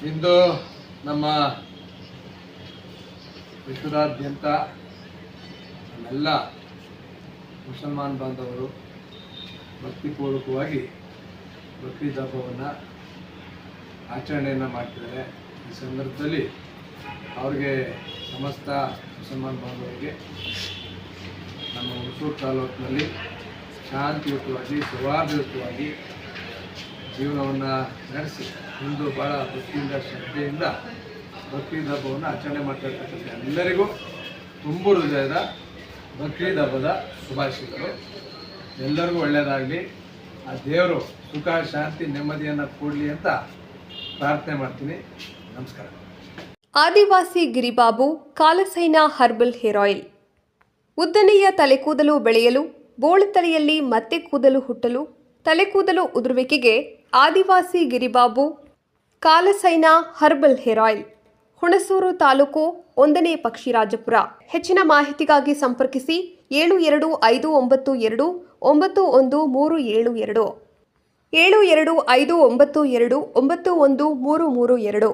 ಇಂದು ನಮ್ಮ ವಿಶ್ವದಾದ್ಯಂತ ನಮ್ಮೆಲ್ಲ ಮುಸಲ್ಮಾನ್ ಬಾಂಧವರು ಭಕ್ತಿಪೂರ್ವಕವಾಗಿ ಬಕ್ರೀದ್ ಹಬ್ಬವನ್ನು ಆಚರಣೆಯನ್ನು ಮಾಡ್ತಿದ್ದಾರೆ. ಈ ಸಂದರ್ಭದಲ್ಲಿ ಅವ್ರಿಗೆ ಸಮಸ್ತ ಮುಸಲ್ಮಾನ್ ಬಾಂಧವರಿಗೆ ನಮ್ಮ ಹುಣಸೂರು ತಾಲೂಕಿನಲ್ಲಿ ಶಾಂತಿಯುತವಾಗಿ ಸೌಹಾರ್ದಯುತವಾಗಿ ಜೀವನವನ್ನು ನಡೆಸಿ ಇಂದು ಭಾಳ ಭಕ್ತಿಯಿಂದ ಶ್ರದ್ಧೆಯಿಂದ ಬಕ್ರೀದ್ ಹಬ್ಬವನ್ನು ಆಚರಣೆ ಮಾಡ್ತಾ ಇರ್ತಕ್ಕಂಥ ಎಲ್ಲರಿಗೂ ತುಂಬು ಹೃದಯದ ಬಕ್ರೀದ್ ಹಬ್ಬದ ಶುಭಾಶಯಗಳು. ಎಲ್ಲರಿಗೂ ಒಳ್ಳೆಯದಾಗಲಿ, ಆ ದೇವರು ಸುಖ ಶಾಂತಿ ನೆಮ್ಮದಿಯನ್ನು ಕೊಡಲಿ ಅಂತ ಪ್ರಾರ್ಥನೆ ಮಾಡ್ತೀನಿ. ನಮಸ್ಕಾರ. ಆದಿವಾಸಿ ಗಿರಿಬಾಬು ಕಾಲಸೈನ ಹರ್ಬಲ್ ಹೇರ್ ಆಯಿಲ್. ಉದ್ದನೆಯ ತಲೆಕೂದಲು ಬೆಳೆಯಲು, ಬೋಳು ತಲೆಯಲ್ಲಿ ಮತ್ತೆ ಕೂದಲು ಹುಟ್ಟಲು, ತಲೆಕೂದಲು ಉದುರುವಿಕೆಗೆ ಆದಿವಾಸಿ ಗಿರಿಬಾಬು ಕಾಲಸೈನ herbal hair oil. Hunsur taluk 1ನೇ ಪಕ್ಷಿರಾಜಪುರ. ಹೆಚ್ಚಿನ ಮಾಹಿತಿಗಾಗಿ ಸಂಪರ್ಕಿಸಿ 7259291372 7259292332.